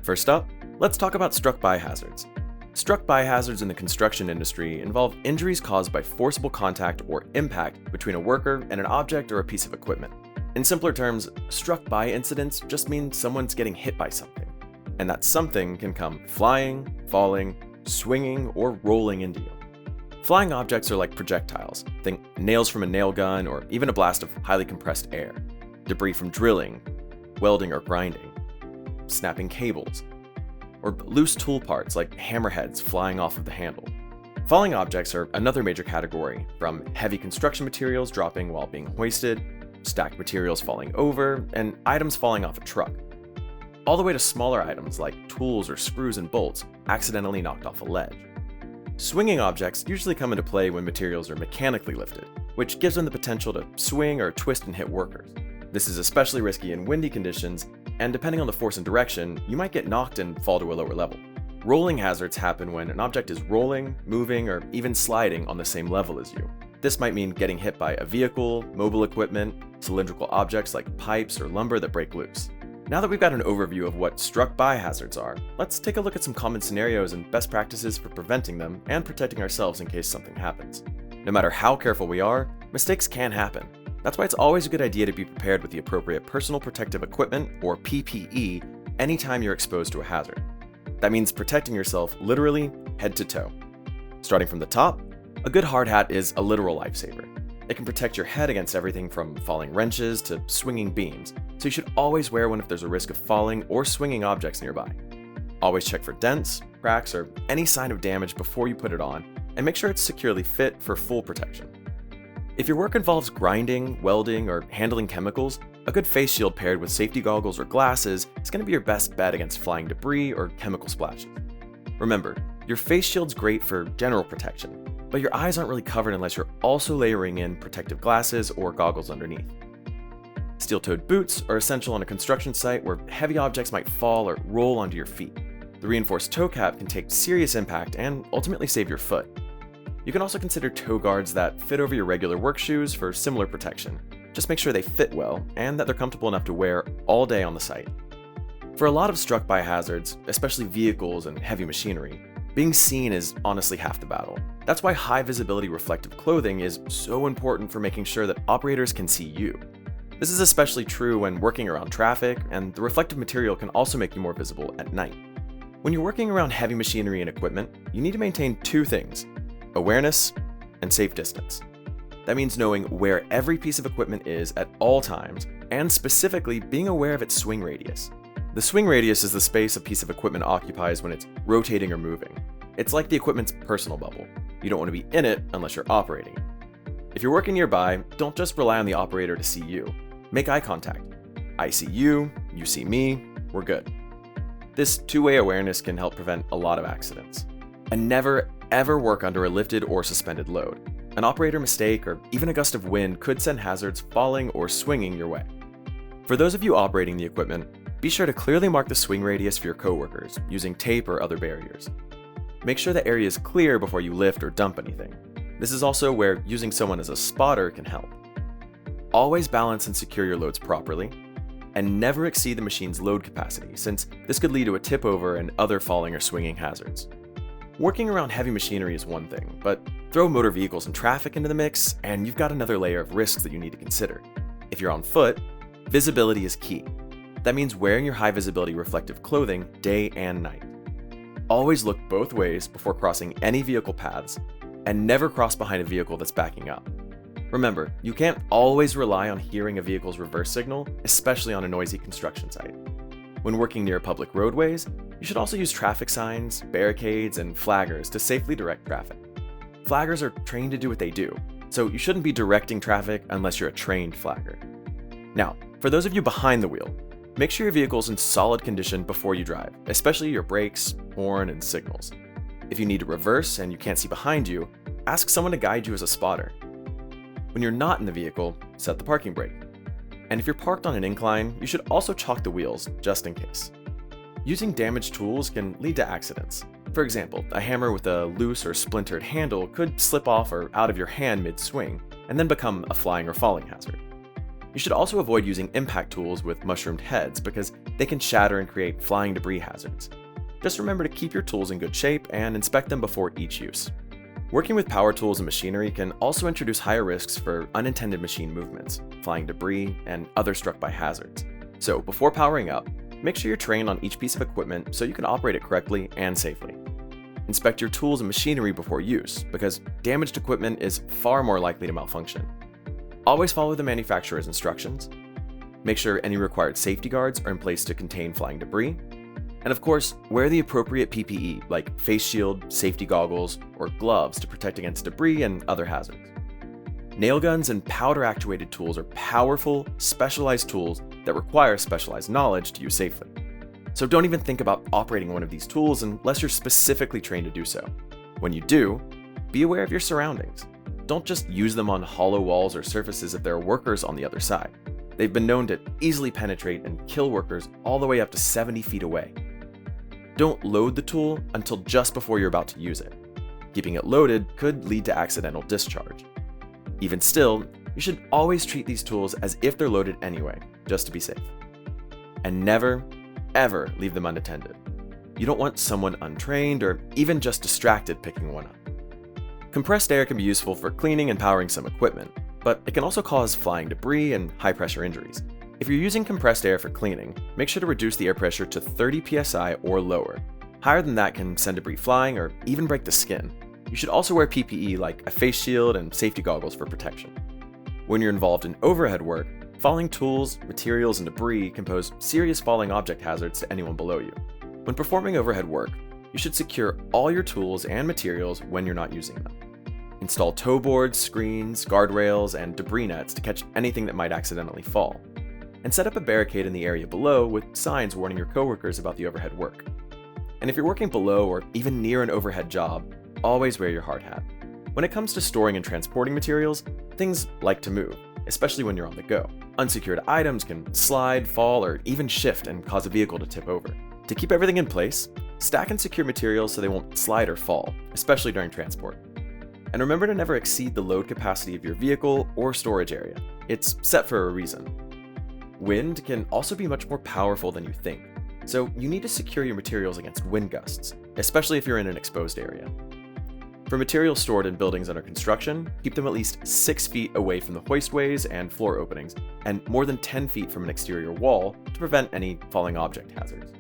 First up, let's talk about struck-by hazards. Struck-by hazards in the construction industry involve injuries caused by forcible contact or impact between a worker and an object or a piece of equipment. In simpler terms, struck-by incidents just mean someone's getting hit by something, and that something can come flying, falling, swinging, or rolling into you. Flying objects are like projectiles. Think nails from a nail gun or even a blast of highly compressed air, debris from drilling, welding or grinding, snapping cables, or loose tool parts like hammerheads flying off of the handle. Falling objects are another major category, from heavy construction materials dropping while being hoisted, stacked materials falling over, and items falling off a truck, all the way to smaller items like tools or screws and bolts accidentally knocked off a ledge. Swinging objects usually come into play when materials are mechanically lifted, which gives them the potential to swing or twist and hit workers. This is especially risky in windy conditions, and depending on the force and direction, you might get knocked and fall to a lower level. Rolling hazards happen when an object is rolling, moving, or even sliding on the same level as you. This might mean getting hit by a vehicle, mobile equipment, cylindrical objects like pipes or lumber that break loose. Now that we've got an overview of what struck-by hazards are, let's take a look at some common scenarios and best practices for preventing them and protecting ourselves in case something happens. No matter how careful we are, mistakes can happen. That's why it's always a good idea to be prepared with the appropriate personal protective equipment, or PPE, anytime you're exposed to a hazard. That means protecting yourself literally head to toe. Starting from the top, a good hard hat is a literal lifesaver. It can protect your head against everything from falling wrenches to swinging beams, so you should always wear one if there's a risk of falling or swinging objects nearby. Always check for dents, cracks, or any sign of damage before you put it on, and make sure it's securely fit for full protection. If your work involves grinding, welding, or handling chemicals, a good face shield paired with safety goggles or glasses is going to be your best bet against flying debris or chemical splashes. Remember, your face shield's great for general protection, but your eyes aren't really covered unless you're also layering in protective glasses or goggles underneath. Steel-toed boots are essential on a construction site where heavy objects might fall or roll onto your feet. The reinforced toe cap can take serious impact and ultimately save your foot. You can also consider toe guards that fit over your regular work shoes for similar protection. Just make sure they fit well and that they're comfortable enough to wear all day on the site. For a lot of struck-by hazards, especially vehicles and heavy machinery, being seen is honestly half the battle. That's why high-visibility reflective clothing is so important for making sure that operators can see you. This is especially true when working around traffic, and the reflective material can also make you more visible at night. When you're working around heavy machinery and equipment, you need to maintain two things: awareness and safe distance. That means knowing where every piece of equipment is at all times, and specifically being aware of its swing radius. The swing radius is the space a piece of equipment occupies when it's rotating or moving. It's like the equipment's personal bubble. You don't want to be in it unless you're operating it. If you're working nearby, don't just rely on the operator to see you. Make eye contact. I see you, you see me, we're good. This two-way awareness can help prevent a lot of accidents. And never, ever work under a lifted or suspended load. An operator mistake or even a gust of wind could send hazards falling or swinging your way. For those of you operating the equipment, be sure to clearly mark the swing radius for your coworkers using tape or other barriers. Make sure the area is clear before you lift or dump anything. This is also where using someone as a spotter can help. Always balance and secure your loads properly, and never exceed the machine's load capacity, since this could lead to a tip over and other falling or swinging hazards. Working around heavy machinery is one thing, but throw motor vehicles and traffic into the mix, and you've got another layer of risks that you need to consider. If you're on foot, visibility is key. That means wearing your high visibility reflective clothing day and night. Always look both ways before crossing any vehicle paths, and never cross behind a vehicle that's backing up. Remember, you can't always rely on hearing a vehicle's reverse signal, especially on a noisy construction site. When working near public roadways, you should also use traffic signs, barricades, and flaggers to safely direct traffic. Flaggers are trained to do what they do, so you shouldn't be directing traffic unless you're a trained flagger. Now, for those of you behind the wheel, make sure your vehicle's in solid condition before you drive, especially your brakes, horn, and signals. If you need to reverse and you can't see behind you, ask someone to guide you as a spotter. When you're not in the vehicle, set the parking brake. And if you're parked on an incline, you should also chalk the wheels, just in case. Using damaged tools can lead to accidents. For example, a hammer with a loose or splintered handle could slip off or out of your hand mid-swing, and then become a flying or falling hazard. You should also avoid using impact tools with mushroomed heads because they can shatter and create flying debris hazards. Just remember to keep your tools in good shape and inspect them before each use. Working with power tools and machinery can also introduce higher risks for unintended machine movements, flying debris, and other struck-by hazards. So before powering up, make sure you're trained on each piece of equipment so you can operate it correctly and safely. Inspect your tools and machinery before use, because damaged equipment is far more likely to malfunction. Always follow the manufacturer's instructions. Make sure any required safety guards are in place to contain flying debris. And of course, wear the appropriate PPE like face shield, safety goggles, or gloves to protect against debris and other hazards. Nail guns and powder-actuated tools are powerful, specialized tools that require specialized knowledge to use safely. So don't even think about operating one of these tools unless you're specifically trained to do so. When you do, be aware of your surroundings. Don't just use them on hollow walls or surfaces if there are workers on the other side. They've been known to easily penetrate and kill workers all the way up to 70 feet away. Don't load the tool until just before you're about to use it. Keeping it loaded could lead to accidental discharge. Even still, you should always treat these tools as if they're loaded anyway, just to be safe. And never, ever leave them unattended. You don't want someone untrained or even just distracted picking one up. Compressed air can be useful for cleaning and powering some equipment, but it can also cause flying debris and high-pressure injuries. If you're using compressed air for cleaning, make sure to reduce the air pressure to 30 psi or lower. Higher than that can send debris flying or even break the skin. You should also wear PPE like a face shield and safety goggles for protection. When you're involved in overhead work, falling tools, materials, and debris can pose serious falling object hazards to anyone below you. When performing overhead work, you should secure all your tools and materials when you're not using them. Install tow boards, screens, guardrails, and debris nets to catch anything that might accidentally fall. And set up a barricade in the area below with signs warning your coworkers about the overhead work. And if you're working below or even near an overhead job, always wear your hard hat. When it comes to storing and transporting materials, things like to move, especially when you're on the go. Unsecured items can slide, fall, or even shift and cause a vehicle to tip over. To keep everything in place, stack and secure materials so they won't slide or fall, especially during transport. And remember to never exceed the load capacity of your vehicle or storage area. It's set for a reason. Wind can also be much more powerful than you think, so you need to secure your materials against wind gusts, especially if you're in an exposed area. For materials stored in buildings under construction, keep them at least 6 feet away from the hoistways and floor openings, and more than 10 feet from an exterior wall to prevent any falling object hazards.